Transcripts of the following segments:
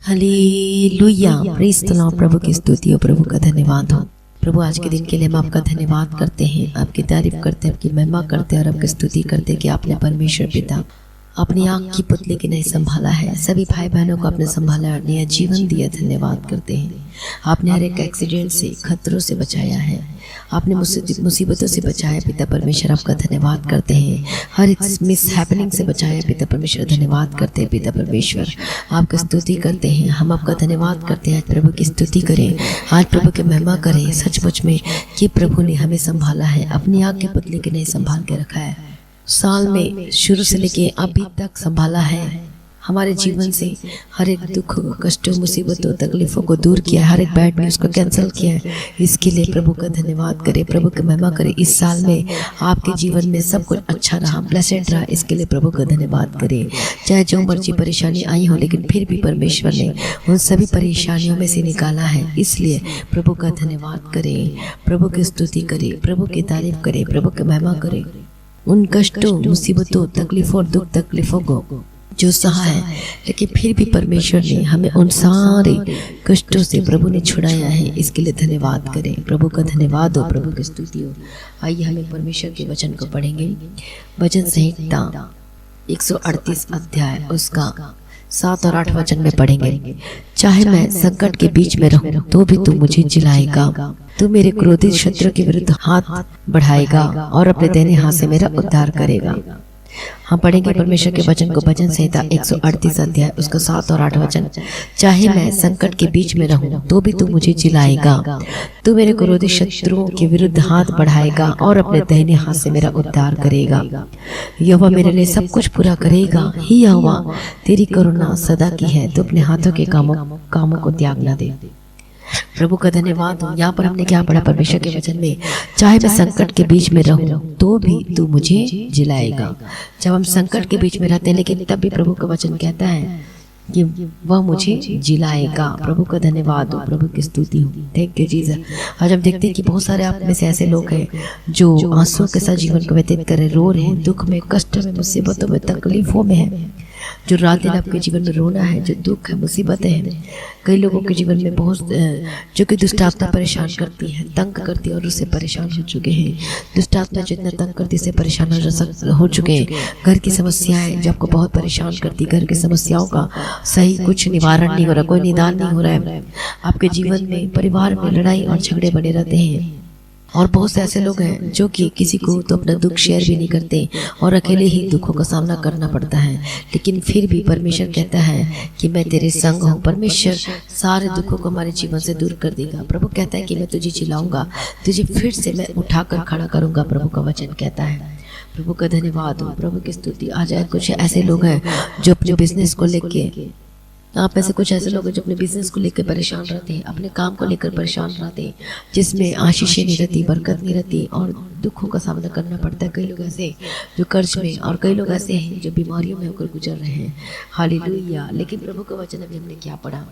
Hallelujah, praise the Lord. प्रभु की स्तुति हो, प्रभु का धन्यवाद हो। प्रभु आज के दिन के लिए हम आपका धन्यवाद करते हैं, आपकी तारीफ करते हैं, आपकी महिमा करते हैं और आपकी स्तुति करते हैं कि आपने परमेश्वर पिता अपनी आँख की पुतली की नहीं संभाला है, सभी भाई बहनों को आपने संभाला, नया जीवन दिया। धन्यवाद करते हैं। आपने हर एक एक्सीडेंट से, खतरों से बचाया है, आपने मुसीबतों से बचाया पिता परमेश्वर, आपका धन्यवाद करते हैं। हर एक मिस हैपनिंग से बचाया पिता परमेश्वर, धन्यवाद करते हैं पिता परमेश्वर, आपकी स्तुति करते हैं। हम आपका धन्यवाद करते हैं। आज प्रभु की स्तुति करें, आज प्रभु की महिमा करें। सचमुच में कि प्रभु ने हमें संभाला है, अपनी आँख की पुतली के नहीं संभाल के रखा है। साल में शुरू से लेके अभी तक संभाला है। हमारे जीवन से हर एक दुख, कष्टों, मुसीबतों, तकलीफों को दूर किया, हर एक बैड न्यूज़ को कैंसिल किया है। इसके लिए प्रभु का धन्यवाद करें, प्रभु की महिमा करें। इस साल में आपके जीवन में सब कुछ अच्छा रहा, ब्लेसेड रहा, इसके लिए प्रभु का धन्यवाद करें। चाहे जो मर्जी परेशानी आई हो, लेकिन फिर भी परमेश्वर ने उन सभी परेशानियों में से निकाला है। इसलिए प्रभु का धन्यवाद करें, प्रभु की स्तुति करें, प्रभु की तारीफ करें, प्रभु की महिमा करें। उन कष्टों, मुसीबतों, तकलीफों, दुख तकलीफों को जो सहा है, लेकिन फिर भी परमेश्वर ने हमें उन सारे कष्टों से प्रभु ने छुड़ाया है। इसके लिए धन्यवाद करें, प्रभु का धन्यवाद हो, प्रभु की स्तुति हो। आइए हमें परमेश्वर के वचन को पढ़ेंगे। भजन संहिता 138 अध्याय उसका 7 और 8 वचन में पढ़ेंगे। चाहे मैं संकट के बीच में रहूं तो भी तू मुझे जिलाएगा, तू मेरे क्रोधित शत्रु के विरुद्ध हाथ बढ़ाएगा और अपने दाहिने हाथ से मेरा उद्धार करेगा। हम पढ़ेंगे परमेश्वर के वचन को। भजन संहिता 138 अध्याय उसका 7 और 8 वचन। चाहे मैं संकट के बीच में रहूं तो भी तू मुझे जिलाएगा, तू मेरे क्रोधित शत्रुओं के विरुद्ध हाथ बढ़ाएगा और अपने दाहिने हाथ से मेरा उद्धार करेगा। यहोवा मेरे लिए सब कुछ पूरा करेगा। ही यहोवा तेरी करुणा सदा की है, तू अपने हाथों के कामों को त्याग न दे। प्रभु का धन्यवाद हो। यहाँ पर हमने क्या पढ़ा परमेश्वर के वचन में? चाहे मैं संकट के बीच में रहूं तो भी तू मुझे जिलाएगा। जब हम संकट के बीच में रहते हैं, लेकिन तब भी प्रभु का वचन कहता है कि वह मुझे जिलाएगा। प्रभु का धन्यवाद हो, प्रभु की स्तुति हो। Thank you Jesus. आज हम देखते हैं कि बहुत सारे आप में से ऐसे लोग हैं जो आंसुओं के साथ जीवन को व्यतीत कर रहे, रो रहे हैं, दुख में, कष्ट में, मुसीबतों में, तकलीफों में है। जो रात दिन आपके जीवन में रोना है, जो दुख है, मुसीबतें हैं। कई लोगों के जीवन में बहुत जो कि दुष्ट आत्मा परेशान करती है, तंग करती है और उससे परेशान हो चुके हैं। दुष्ट आत्मा जितना तंग करती से परेशान हो चुके हैं। घर की समस्याएं जो आपको बहुत परेशान करती, घर की समस्याओं का सही कुछ निवारण नहीं हो रहा, कोई निदान नहीं हो रहा है। आपके जीवन में, परिवार में लड़ाई और झगड़े बने रहते हैं। और बहुत से ऐसे लोग हैं जो कि किसी को तो अपना दुख शेयर भी नहीं करते और अकेले ही दुखों का सामना करना पड़ता है। लेकिन फिर भी परमेश्वर कहता है कि मैं तेरे संग हूँ। परमेश्वर सारे दुखों को हमारे जीवन से दूर कर देगा। प्रभु कहता है कि मैं तुझे जिलाऊंगा, तुझे फिर से मैं उठाकर खड़ा करूंगा। प्रभु का वचन कहता है। प्रभु का धन्यवाद हो, प्रभु की स्तुति। आ जाए कुछ ऐसे लोग हैं जो अपने बिजनेस को लेके, आप ऐसे कुछ ऐसे लोग हैं जो अपने बिजनेस को लेकर परेशान रहते हैं, अपने काम को लेकर परेशान रहते हैं, जिसमें आशीषें नहीं रहती, बरकत नहीं रहती और दुखों का सामना करना पड़ता है। कई लोग ऐसे जो कर्ज में, और कई लोग ऐसे हैं जो बीमारियों में होकर गुजर रहे हैं। हालेलुया। लेकिन प्रभु का वचन अभी हमने क्या पढ़ा?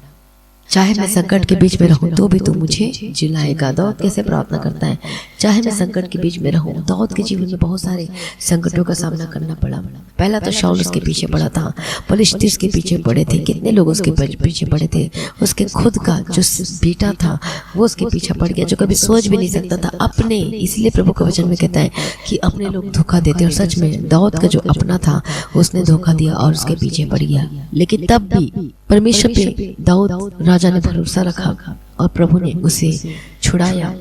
चाहे मैं संकट के बीच में रहूं तो भी तू मुझे जिलाएगा। दाऊद कैसे प्रार्थना करता है? चाहे मैं संकट के बीच में रहूं। दाऊद के जीवन में बहुत सारे संकटों का सामना करना पड़ा। पहला तो शाऊल उसके पीछे पड़ा था, फलिश्ती उसके पीछे पड़े थे, कितने लोग उसके पीछे पड़े थे। उसके खुद का जो बेटा था वो उसके पीछे पड़ गया, जो कभी सोच भी नहीं सकता था अपने। इसलिए प्रभु के वचन में कहता है कि अपने लोग धोखा देते, और सच में दाऊद का जो अपना था उसने धोखा दिया और उसके पीछे पड़ गया। लेकिन तब भी परमेश्वर पे दाऊद राजा ने भरोसा रखा और प्रभु ने उसे छुड़ाया।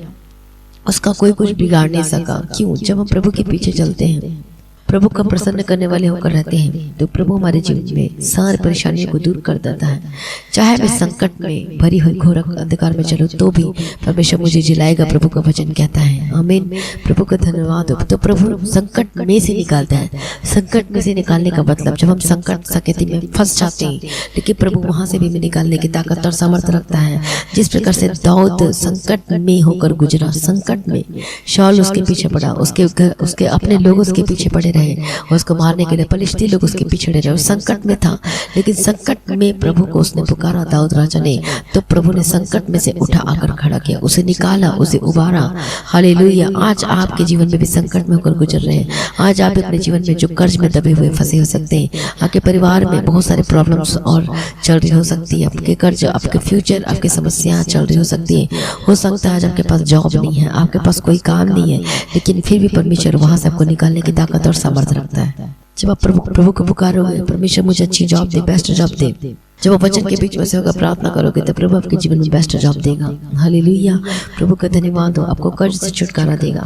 उसका कोई कुछ बिगाड़ नहीं सका। क्यों? जब हम प्रभु के पीछे चलते हैं, प्रभु का प्रसन्न करने वाले होकर रहते हैं, तो प्रभु हमारे जीवन में सारी परेशानियों को दूर कर देता है। चाहे मैं संकट में भरी हुई घोर अंधकार में चलूं तो भी परमेश्वर मुझे जिलाएगा। प्रभु का वचन कहता है। आमीन। प्रभु का धन्यवाद हो। तो प्रभु संकट में से निकालता है। संकट में से निकालने का मतलब, जब हम संकट सकेती में फंस जाते हैं, लेकिन प्रभु वहां से भी निकालने की ताकत और सामर्थ्य रखता है। जिस प्रकार से दाऊद संकट में होकर गुजरा, संकट में शाऊल उसके पीछे पड़ा, उसके अपने लोग उसके पीछे पड़े रहे, रहे, उसको मारने के लिए फलिश्ती लोग उसके पीछे रहे, संकट में था, लेकिन संकट में प्रभु को उसने पुकारा दाऊद राजा ने, तो प्रभु ने संकट में से उठा आकर खड़ा किया, उसे निकाला, उसे उबारा। हालेलुया। आज आपके जीवन में भी संकट में होकर गुजर रहे हैं, आज आप अपने जीवन में जो कर्ज में दबे हुए फंसे हो सकते हैं, आपके परिवार में बहुत सारे प्रॉब्लम्स और चल रही हो सकती है, आपके कर्ज, आपके फ्यूचर, आपकी समस्याएं चल रही हो सकती है। हो सकता है आज आपके पास जॉब नहीं है, आपके पास कोई काम नहीं है, लेकिन फिर भी परमेश्वर वहां से आपको निकालने की ताकत और सामर्थ्य रखता है। जब आप प्रभु को पुकारोगे, परमेश्वर मुझे अच्छी जॉब दे, बेस्ट जॉब दे, जब आप वचन के बीच में से होकर प्रार्थना करोगे तो प्रभु आपके जीवन में बेस्ट जॉब देगा। हालेलुया। प्रभु का धन्यवाद हो, आपको कर्ज से छुटकारा देगा।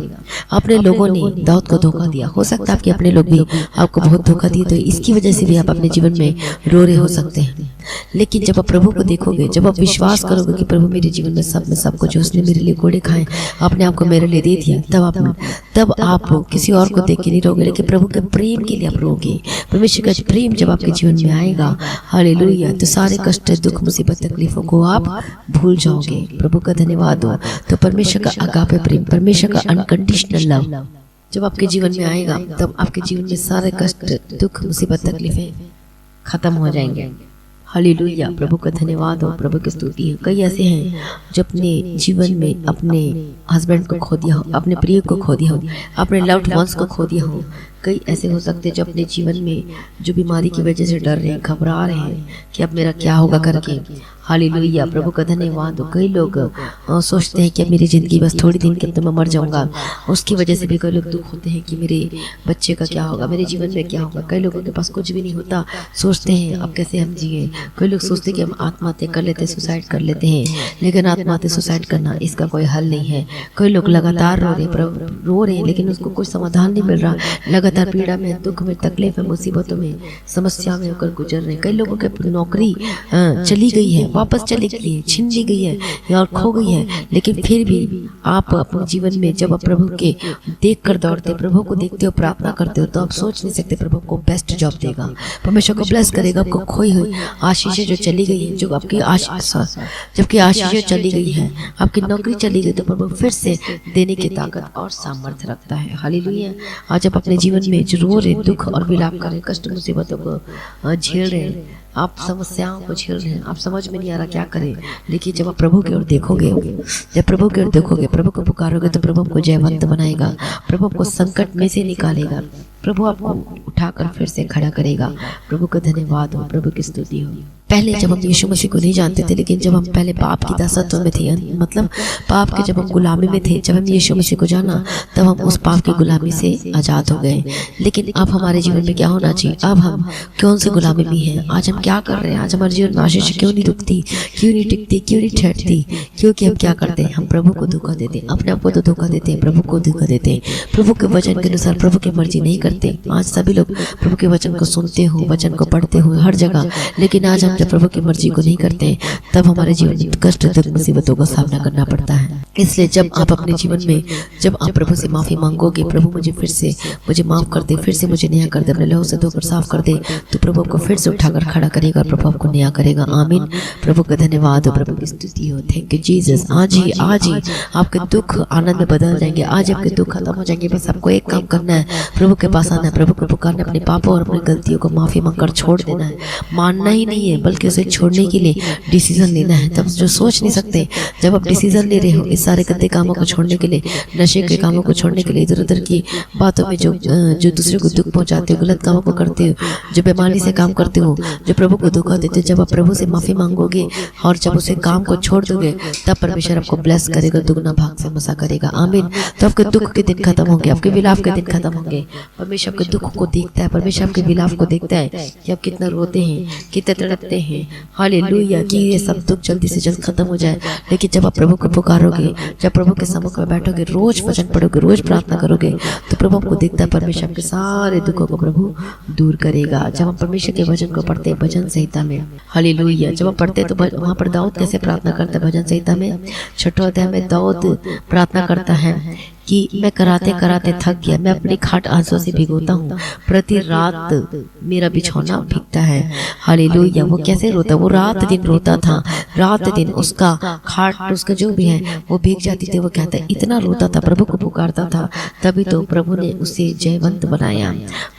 अपने लोगों ने दाऊद को धोखा दिया, हो सकता है आपके अपने लोग भी आपको बहुत धोखा दिए, तो इसकी वजह से भी आप अपने जीवन में रो रहे हो सकते हैं। लेकिन जब आप प्रभु को देखोगे, जब आप विश्वास करोगे कि प्रभु मेरे जीवन में सब कुछ, उसने मेरे लिए कोड़े खाए, अपने आप को मेरे लिए दे दिया, तब आप किसी और को देख के नहीं रोगे, लेकिन प्रभु के प्रेम के लिए आप रोगे। परमेश्वर का प्रेम जब आपके जीवन में आएगा, हालेलुया, तो सारे कष्ट, दुख, मुसीबत, तकलीफों को आप भूल जाओगे। प्रभु का धन्यवाद हो। तो परमेश्वर का अगापे प्रेम, परमेश्वर का अनकंडीशनल लव जब आपके जीवन में आएगा, तब आपके जीवन में सारे कष्ट, दुख, मुसीबत, तकलीफें खत्म हो जाएंगे। हालेलुया। प्रभु का धन्यवाद हो, प्रभु की स्तुति है। कई ऐसे हैं जो अपने जीवन में अपने हस्बैंड को खो दिया हो, अपने प्रिय को खो दिया हो, अपने लव्ड वंस को खो दिया हो। कई ऐसे हो सकते हैं जो अपने जीवन में जो बीमारी की वजह से डर रहे हैं, घबरा रहे हैं कि अब मेरा क्या होगा करके। हालेलुया। प्रभु का धन्यवाद हो। कई लोग सोचते हैं कि अब मेरी ज़िंदगी बस थोड़ी दिन के अंदर मैं मर जाऊंगा, उसकी वजह से भी कई लोग दुख होते हैं कि मेरे बच्चे का क्या होगा, मेरे जीवन में क्या होगा। कई लोगों के पास कुछ भी नहीं होता, सोचते हैं अब कैसे हम जिए। कई लोग सोचते हैं कि हम आत्महत्या कर लेते हैं, सुसाइड कर लेते हैं, लेकिन आत्महत्या सुसाइड करना इसका कोई हल नहीं है। कई लोग लगातार रो रहे हैं, लेकिन उसको कोई समाधान नहीं मिल रहा, लगातार पीड़ा में, दुख में, तकलीफ में, मुसीबतों में, समस्या में होकर गुजर रहे हैं। कई लोगों की नौकरी चली गई है, वापस चली गई है, छीन ली गई है या और खो गई है, लेकिन फिर भी आप अपने जीवन में जब आप प्रभु के देख कर दौड़ते, प्रभु को देखते हो, प्रार्थना करते हो, तो आप सोच नहीं सकते प्रभु को बेस्ट जॉब देगा, परमेश्वर को ब्लेस करेगा। आपको खोई हुई आशीषें जो चली गई है, जो आपकी जबकि आशीषें चली गई है, आपकी नौकरी चली गई, तो प्रभु फिर से देने की ताकत और सामर्थ्य रखता है। हालेलुया। आज आप अपने जीवन में जो रो रहे, दुख और विलाप कर रहे, कष्ट मुसीबतों को झेल रहे हैं, आप समस्याओं को झेल रहे हैं, आप समझ में नहीं आ रहा क्या करें, लेकिन जब आप प्रभु की ओर देखोगे, जब प्रभु की ओर देखोगे, प्रभु को पुकारोगे, तो प्रभु आपको जयवंत बनाएगा, प्रभु आपको संकट में से निकालेगा, प्रभु आपको उठाकर फिर से खड़ा करेगा। प्रभु का धन्यवाद हो, प्रभु की स्तुति हो। पहले जब हम यीशु मसीह को नहीं जानते थे, लेकिन जब हम पहले पाप की दासत्व में थे, मतलब पाप के जब हम गुलामी में थे, जब हम यीशु मसीह को जाना, तब हम उस पाप की गुलामी से आजाद हो गए। लेकिन अब हमारे जीवन में क्या होना चाहिए? अब हम कौन सी गुलामी में हैं? आज हम क्या कर रहे हैं? आज हमारे जीवन में आशीष क्यों नहीं रुकती, क्यों नहीं टिकती, क्यों नहीं ठहरती? क्योंकि हम क्या करते हैं? हम प्रभु को धोखा देते हैं, अपने आप को तो धोखा देते हैं, प्रभु को धोखा देते हैं, प्रभु के वचन के अनुसार प्रभु की मर्जी नहीं करते। आज सभी लोग प्रभु के वचन को सुनते हो, वचन को पढ़ते हो हर जगह, लेकिन आज हम जब प्रभु की मर्जी को नहीं करते, तब हमारे जीवन में कष्ट, दुख, मुसीबतों का सामना करना पड़ता है। इसलिए जब आप अपने जीवन में, जब आप प्रभु से माफी मांगोगे, प्रभु मुझे माफ कर दे, फिर से मुझे नया कर दे, अपने लहू से धोकर साफ कर दे, तो प्रभु आपको फिर से उठाकर खड़ा करेगा और प्रभु आपको नया करेगा। आमीन। प्रभु का धन्यवाद हो, प्रभु की स्तुति हो। Thank you Jesus. आज ही आपके दुख आनंद में बदल जाएंगे, आज आपके दुख खत्म हो जाएंगे। बस आपको एक काम करना है, प्रभु के पास आना है, प्रभु को पुकारना, अपने पापों और अपनी गलतियों को माफी मांगकर छोड़ देना है। मानना ही नहीं है, बल्कि उसे छोड़ने के लिए डिसीजन लेना है। तब जो सोच नहीं सकते, जब आप डिसीजन ले रहे हो इस सारे गंदे कामों को छोड़ने के लिए, नशे के कामों को छोड़ने के लिए, इधर उधर की बातों में जो दूसरे को दुख पहुंचाते हो, गलत कामों को करते हो, जो बेईमानी से काम करते हो, जो प्रभु को धोखा देते हो, जब आप प्रभु से माफी मांगोगे और जब उसे काम को छोड़ दोगे, तब परमेश्वर आपको ब्लेस करेगा, दुगना भाग से मसा करेगा। आमीन। तो आपके दुख के दिन खत्म होंगे, आपके विलाप के दिन खत्म होंगे। परमेश्वर आपके दुख को देखता है, परमेश्वर आपके विलाप को देखता है कि आप कितना रोते हैं, कितना तड़पते हैं। हालेलुया। कि ये सब दुख जल्दी से जल्द खत्म हो जाए। लेकिन जब आप प्रभु को पुकारोगे, जब प्रभु के सम्मुख में बैठोगे, रोज वचन पढ़ोगे, रोज प्रार्थना करोगे, तो प्रभु आपको देखता है, परमेश्वर आपके सारे दुखों को प्रभु दूर करेगा। जब हम परमेश्वर के वचन को पढ़ते हैं भजन संहिता में, हालेलुया, जब हम पढ़ते हैं तो वहाँ पर दाऊद कैसे प्रार्थना करता है भजन संहिता में 6 अध्याय में दाऊद प्रार्थना करता है कि मैं कराते कराते थक गया, मैं अपनी खाट आंसू से भिगोता हूँ, प्रति रात मेरा बिछौना भीगता है। हालेलुया। वो कैसे रोता? वो रात दिन रोता था, रात दिन उसका खाट, उसका जो भी है वो भीग जाती थी। वो कहता है इतना रोता था, प्रभु को पुकारता था, तभी तो प्रभु ने उसे जयवंत बनाया।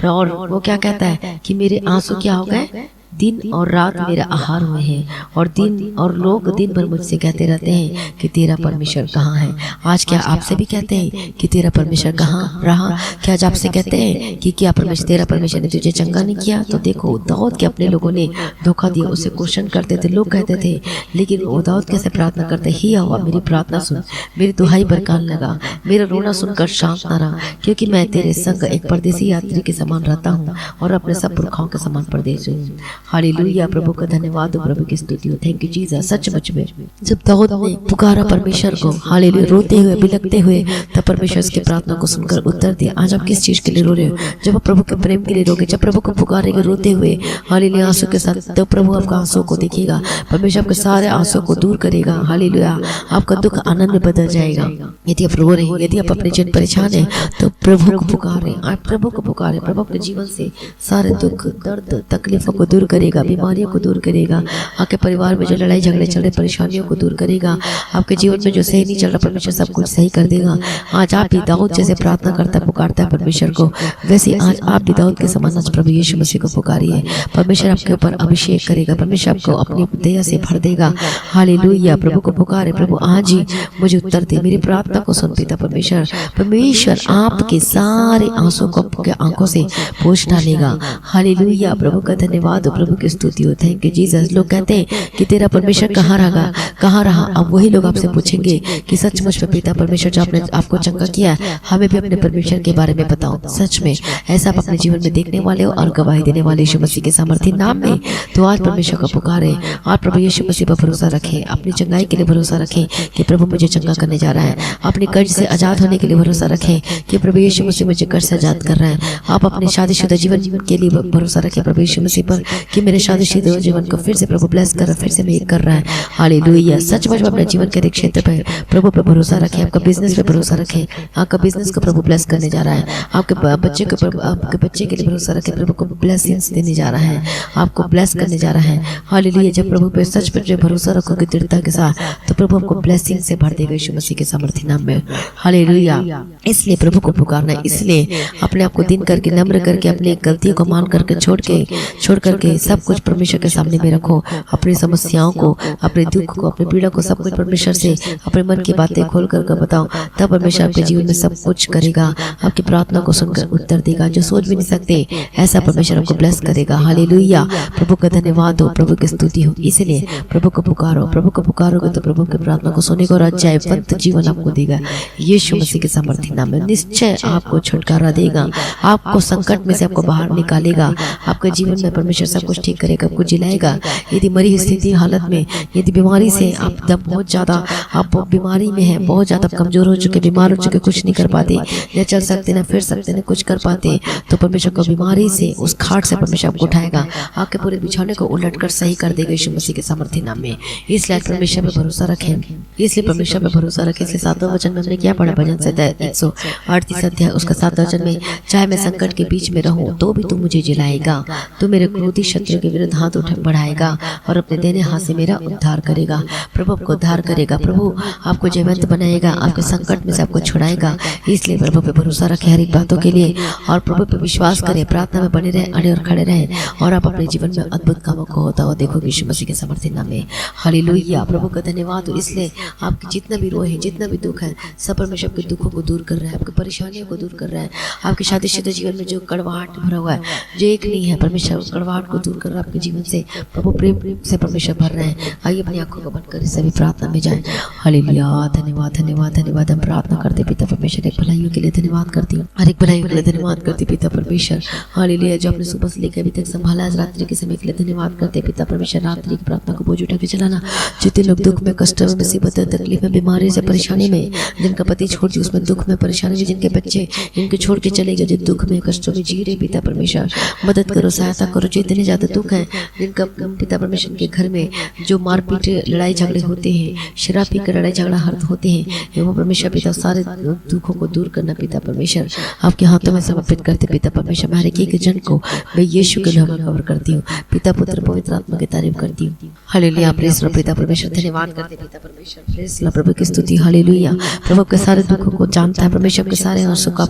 और वो क्या कहता है कि मेरे आंसू क्या हो गए? दिन और रात मेरा आहार हुए हैं। और दिन और लोग दिन भर मुझसे कहते रहते हैं कि तेरा परमेश्वर कहाँ है। आज क्या आपसे भी कहते हैं कि तेरा परमेश्वर कहाँ रहा? क्या आज आपसे कहते हैं कि क्या परमेश्वर, तेरा परमेश्वर ने तुझे चंगा नहीं किया? तो देखो, दाऊद के अपने लोगों ने धोखा दिया, उसे क्वेश्चन करते थे, लोग कहते थे, लेकिन वो दाऊद कैसे प्रार्थना करते, ही यहोवा मेरी प्रार्थना सुन, मेरी दुहाई पर कान लगा, मेरा रोना सुनकर शांत न रहा, क्योंकि मैं तेरे संग एक परदेसी यात्री के समान रहता हूँ और अपने सब पुरखाओं के समान परदेसी हूँ। हालेलुया। प्रभु का धन्यवाद हो, प्रभु की स्तुति हो। Thank you Jesus. सचमुच में जब दाऊद ने पुकारा परमेश्वर को, हालेलुया, रोते हुए बिलखते हुए, तब परमेश्वर उसकी प्रार्थना को सुनकर उत्तर दिया। आज आप किस चीज के लिए रो रहे हो? जब आप प्रभु के प्रेम के लिए रोगे, जब प्रभु को पुकारेंगे रोते हुए, हालेलुया, आंसू के साथ, तो प्रभु आपका आंसू को देखिएगा, परमेश्वर आपके सारे आंसू को दूर करेगा। हालेलुया। आपका दुख आनंद में बदल जाएगा। यदि आप रो रहे हैं, यदि आप अपने जीवन परेशान हैं, तो प्रभु को पुकारें, आप प्रभु को पुकारें। प्रभु आपके जीवन से सारे दुख, दर्द, तकलीफों को दूर करेगा, बीमारियों को दूर करेगा, आपके परिवार में जो लड़ाई झगड़े चल रहे, परेशानियों को दूर करेगा, आपके जीवन में जो सही नहीं चल रहा, परमेश्वर सब कुछ सही कर देगा। आज आप भी दाऊद जैसे प्रार्थना करता है, पुकारता है परमेश्वर को, वैसे आज आप भी दाऊद के समान आज प्रभु यीशु मसीह को पुकारिए। परमेश्वर आपके ऊपर अभिषेक करेगा, परमेश्वर आपको अपनी दया से भर देगा। हालेलुया। प्रभु को पुकारे, प्रभु आज ही मुझे उत्तर दे, मेरी प्रार्थना को सुन पिता परमेश्वर। परमेश्वर आपके सारे आंसू को आपके आंखों से पोंछ डालेगा। हालेलुया। प्रभु का धन्यवाद हो, प्रभु की स्तुति हो। Thank you Jesus. लोग कहते हैं कि तेरा परमेश्वर कहाँ रहा, कहाँ रहा? अब वही लोग आपसे पूछेंगे कि सचमुच में पिता परमेश्वर जो आपने आपको चंगा किया, हमें भी अपने परमेश्वर के बारे में बताओ। सच में ऐसा आप अपने जीवन में देखने वाले हो और गवाही देने वाले यीशु मसीह के सामर्थ्य नाम में। तो आज परमेश्वर को पुकारे और प्रभु यीशु मसीह पर भरोसा रखें, अपनी चंगाई के लिए भरोसा रखें कि प्रभु मुझे चंगा करने जा रहा है। अपने कर्ज से आजाद होने के लिए भरोसा रखें कि प्रभु यीशु मसीह मुझे कर्ज से आजाद कर रहा है। आप अपने शादीशुदा जीवन के लिए भरोसा रखें प्रभु यीशु मसीह पर कि मेरे शादीशुदा जीवन को फिर से प्रभु ब्लेस कर रहा है, फिर से मैं कर रहा है। हालेलुया। सचमुच में अपने जीवन के क्षेत्र पर प्रभु पर भरोसा रखें, आपका बिजनेस पे भरोसा रखें, आपका बिजनेस को प्रभु ब्लेस करने जा रहा है। आपके बच्चे को, आपके बच्चे के लिए भरोसा रखें, प्रभु को ब्लेसिंग्स देने जा रहा है, आपको ब्लेस करने जा रहा है। हालेलुया। जब प्रभु पे सच पर जो भरोसा रखोगे दृढ़ता के साथ, तो प्रभु आपको ब्लेसिंग से भर देगा यीशु मसीह के सामर्थ्य नाम में। हालेलुया। इसलिए प्रभु को पुकारना, इसलिए अपने आप को दिन करके, नम्र करके, अपनी गलतियों को मान करके छोड़ करके सब कुछ परमेश्वर के सामने में रखो। अपनी समस्याओं को, अपने दुख को, अपनी पीड़ा को, सब कुछ परमेश्वर से अपने मन की बातें खोल कर बताओ, तब परमेश्वर आपके जीवन में सब कुछ करेगा। आपकी प्रार्थना को सुनकर उत्तर देगा, जो सोच भी नहीं सकते ऐसा परमेश्वर आपको ब्लेस करेगा। हालेलुया। प्रभु का धन्यवाद हो, प्रभु की स्तुति हो। इसलिए प्रभु को पुकारो, प्रभु को पुकारोगे तो प्रभु की प्रार्थना को सुनेगा और जयवंत जीवन आपको देगा यीशु मसीह के सामर्थ्य नाम में। निश्चय आपको छुटकारा देगा, आपको संकट में से आपको बाहर निकालेगा, आपके जीवन में परमेश्वर सब कुछ ठीक करेगा, आपको जिलाएगा। यदि मरी स्थिति हालत में, यदि बीमारी से आप बहुत ज्यादा आप बीमारी में है, बहुत ज्यादा कमजोर हो चुके, बीमार हो चुके, कुछ नहीं कर पाते, न चल सकते, न फिर सकते, न कुछ कर पाते, तो परमेश्वर को बीमारी से, उस खाट से परमेश्वर आपको उठाएगा, आपके पूरे बिछौने को उलट कर सही कर देगा यीशु मसीह के सामर्थ्य नाम में। इसलिए परमेश्वर पे भरोसा रखें, इसलिए परमेश्वर पे भरोसा रखें। इसलिए 7वें वचन में हमने क्या पढ़ा? भजन संहिता 138 अध्याय उसका 7वां वचन में, चाहे मैं संकट के बीच में रहूं तो भी तू मुझे जिलाएगा, तू मेरे क्रोधी शत्रु के विरुद्ध हाथ उठा बढ़ाएगा और अपने देने हाथ से मेरा उद्धार करेगा। प्रभु आपको उद्धार करेगा, प्रभु आपको जयवंत बनाएगा, आपके संकट में से आपको छुड़ाएगा। इसलिए प्रभु पे भरोसा रखें हर एक बातों के लिए और प्रभु पे विश्वास करें, प्रार्थना में बने रहे, अड़े और खड़े रहे और आप अपने जीवन में अद्भुत कामों को होता हुआ देखोगे यीशु मसीह के सामर्थ्य नाम में। हालेलुया। प्रभु का धन्यवाद हो। इसलिए आपकी जितना भी रोए है, जितना भी दुख है, सब परमेश्वर आपके दुखों को दूर कर रहा है, आपकी परेशानियों को दूर कर रहा है। आपके शादीशुदा जीवन में जो कड़वाहट भरा हुआ है, जो एक नहीं है, परमेश्वर कड़वाहट को दूर कर रहा है आपके जीवन से। प्रभु प्रेम से परमेश्वर भर रहे हैं। आइए अपनी आंखों को बंद कर सभी प्रार्थना में जाएं। हालेलुया। धन्यवाद धन्यवाद धन्यवाद। हम प्रार्थना करते पिता परमेश्वर, एक भलाइयों के लिए धन्यवाद करती हूँ, हर एक भलाइयों के लिए धन्यवाद करती पिता परमेश्वर। हालेलुया। जो आपने सुबह से लेकर अभी तक संभाला, आज रात्रि के समय के लिए धन्यवाद करते पिता परमेश्वर। रात्रि की प्रार्थना को बोझ उठा के चलाना, जितने लोग दुख में, कष्ट में, मुसीबत, तकलीफ में, बीमारी से, परेशानी में, जिनका पति छोड़ दिया उसमें दुख में, परेशानी में, जिनके बच्चे इनके छोड़ के चले गए, जो दुख में, कष्टों में जी रहे, पिता परमेश्वर मदद करो, सहायता करो। जो इतने ज्यादा दुख है, जिनका पिता परमेश्वर के घर में जो मारपीट, लड़ाई झगड़े होते हैं, शराब पी कर लड़ाई झगड़ा हर्ट होते हैं, एवं परमेश्वर पिता सारे दुखों को दूर करना पिता परमेश्वर आपके हाथों में समर्पित करते पिता परमेश्वर। मैं हर एक जन को मैं यीशु के नाम में कवर करती हूँ, पिता पुत्र पवित्र आत्मा की तारीफ करती हूँ। हालेलुया, प्रेस लो पिता परमेश्वर, धन्यवाद करते पिता परमेश्वर, प्रेस लो प्रभु की स्तुति। हालेलुया, प्रभु के सारे दुखों को जानता है परमेश्वर, के सारे आंसू को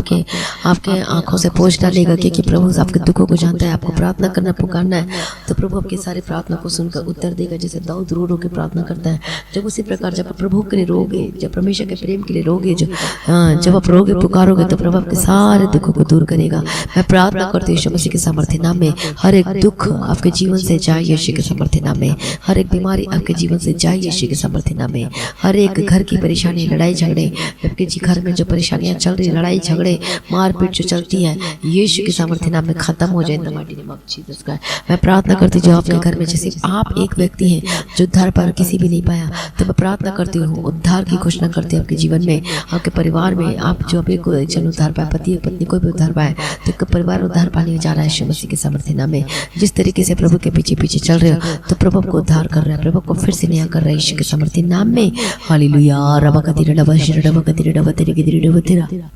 आपके आंखों से पोंछ डालेगा कि प्रभु आपके दुखों को जानता है। आपको प्रार्थना करना पुकारना है तो प्रभु आपकी सारी प्रार्थना को सुनकर उत्तर देगा। जैसे दाऊद रो रो के प्रार्थना करता है, जब उसी प्रकार जब प्रभु के लिए रोगे, जब परमेश्वर के प्रेम के लिए रोगे, जब आप रोगे पुकारोगे तो प्रभु आपके सारे दुखों को दूर करेगा। मैं प्रार्थना करती हूँ यीशु मसीह के सामर्थ्य नाम में, हर एक दुख आपके जीवन से जाए यीशु के सामर्थ्य नाम में, हर एक बीमारी आपके जीवन से जाए यीशु के सामर्थ्य नाम में, हर एक घर की परेशानी लड़ाई झगड़े आपके घर में जो परेशानियां चल रही, लड़ाई झगड़े मारपीट जो चलती है यीशु के सामर्थ्य नाम में खत्म हो जाए। मैं प्रार्थना करती हूँ जो आपके घर में जैसे आप एक व्यक्ति हैं जो उद्धार पर किसी भी नहीं पाया, तो मैं प्रार्थना करती हूँ उद्धार की घोषणा करती हूँ आपके जीवन में, आपके परिवार में। आप जो अभी कोई जन उद्धार पाए, पति पत्नी कोई भी उद्धार पाए, तो परिवार उद्धार पाने जा रहा है यीशु मसीह के सामर्थ्य नाम में। जिस तरीके से प्रभु के पीछे पीछे चल रहे हो तो प्रभु को उद्धार कर रहा है, प्रभु को फिर से नया कर रहा है यीशु के सामर्थ्य नाम में। हालेलुया,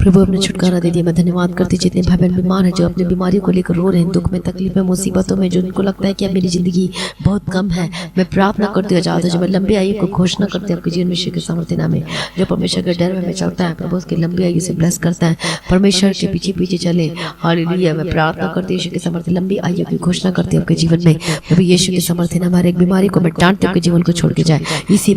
प्रभु अपने छुटकारा दे दिया। मैं धन्यवाद करती जितने भाई बहन बीमार है, जो अपनी बीमारी को लेकर रो रहे हैं, दुख में, तकलीफ में, मुसीबतों में, जो उनको लगता है कि अब मेरी जिंदगी बहुत कम है, मैं प्रार्थना करती हूँ आजाद हो जाए। मैं लंबी आयु को घोषणा करती हूँ आपके जीवन में यीशु के सामर्थ्य नाम में। जो परमेश्वर के डर में चलता है प्रभु उसकी लंबी आयु से ब्लेस करता है, परमेश्वर के पीछे पीछे चले। हालेलुया, मैं प्रार्थना करती हूँ यीशु के सामर्थ्य लंबी आयु की घोषणा करती हूँ आपके जीवन में। प्रभु यीशु के सामर्थ्य नाम हर एक बीमारी को मैं डांटती हूँ आपके जीवन को छोड़ के जाए। इसी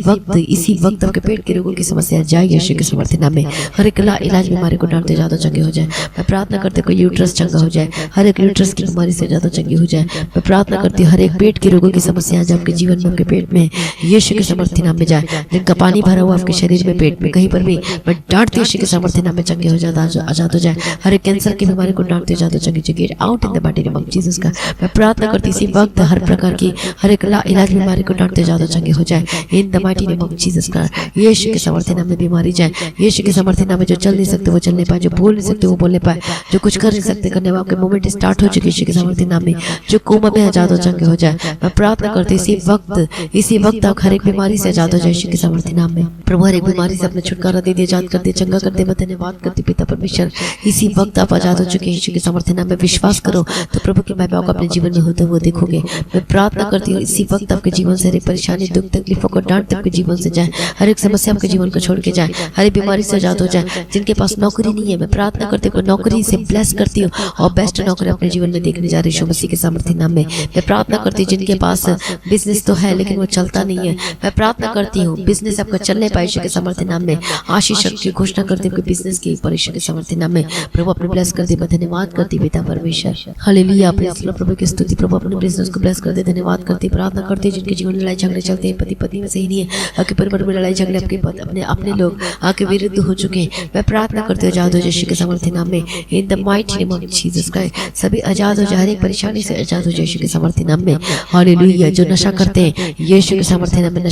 वक्त आपके पेट के रोगों की समस्या जाए यीशु के सामर्थ्य नाम में। हर एक इलाज बीमारी को डांटते ज्यादा चंगे हो जाए। मैं प्रार्थना करते कोई यूट्रस चंगा हो जाए, हर एक यूट्रस की बीमारी से ज्यादा चंगी हो जाए। मैं प्रार्थना करती हूँ हर एक पेट के रोगों की समस्या जो आपके जीवन में, आपके पेट में यीशु के सामर्थ्य नाम में जाए। जिनका पानी भरा हुआ आपके शरीर में, पेट में, कहीं पर भी मैं डांटती हूँ यीशु के सामर्थ्य नाम में चंगे हो जाए, आजाद हो जाए। हर एक कैंसर की बीमारी को डांटते ज्यादा चंगी get out in the mighty name of Jesus का। मैं प्रार्थना करती इसी वक्त हर प्रकार की हर एक इलाज बीमारी को डांटते ज्यादा चंगे हो जाए in the mighty name of Jesus का। यीशु के सामर्थ्य नाम में बीमारी जाए, यीशु के सामर्थ्य नाम में जो चल नहीं सकते वो चलने पाए, जो बोल नहीं सकते वो बोलने पाए, जो कुछ कर नहीं सकते करने वाले आपके मूवमेंट स्टार्ट हो चुके यीशु के सामर्थ्य नाम में। जो कोमा में आजाद हो चंगे हो जाए। मैं प्रार्थना करती इसी वक्त आप हर एक बीमारी से आजाद हो जाए यीशु के सामर्थ्य नाम में। प्रभु हर एक बीमारी से अपने छुटकारा दे दिया, आजाद कर दे, चंगा कर दे। मैं धन्यवाद करती पिता परमेश्वर, इसी वक्त आप आजाद हो चुके हैं यीशु के सामर्थ्य नाम में। विश्वास करो तो प्रभु की महिमा को अपने जीवन में होते हुए देखोगे। मैं प्रार्थना करती हूँ इसी वक्त आपके जीवन से हर एक परेशानी, दुख, तकलीफों को डांट आपके जीवन से जाए, हर एक समस्या आपके जीवन को छोड़ के जाए, हर एक बीमारी से आजाद हो जाए। जिनके पास नौकरी नहीं है मैं प्रार्थना करती हूँ नौकरी से ब्लेस करती हूँ और बेस्ट नौकरी अपने जीवन में देखने जा रही यीशु मसीह के सामर्थ्य नाम में। मैं प्रार्थना करती हूँ जिनके पास बिजनेस तो है लेकिन वो चलता नहीं है, मैं प्रार्थना करती हूँ बिजनेस आपका चलने पाए यीशु के सामर्थ्य नाम में। आशीष की घोषणा करती हूँ बिजनेस की यीशु के सामर्थ्य नाम में। प्रभु अपने ब्लेस कर दे। मैं धन्यवाद करती पिता परमेश्वर। हालेलुया, प्रभु की स्तुति। प्रभु अपने बिजनेस को ब्लेस कर दे। धन्यवाद करती प्रार्थना करती है जिनके जीवन में लड़ाई झगड़े चलते हैं, पति पत्नी में सही नहीं है, आपके परिवार में लड़ाई झगड़े आपके अपने लोग आपके विरुद्ध हो चुके हैं, मैं प्रार्थना करती हूँ आजाद हो यीशु के सामर्थ्य नाम में in the mighty name of Jesus Christ. सभी आजाद हो जाए, हर एक परेशानी से आजाद हो जाए यीशु के सामर्थ्य नाम में। हालेलुया, जो नशा करते हैं यीशु के सामर्थ्य नाम में नशा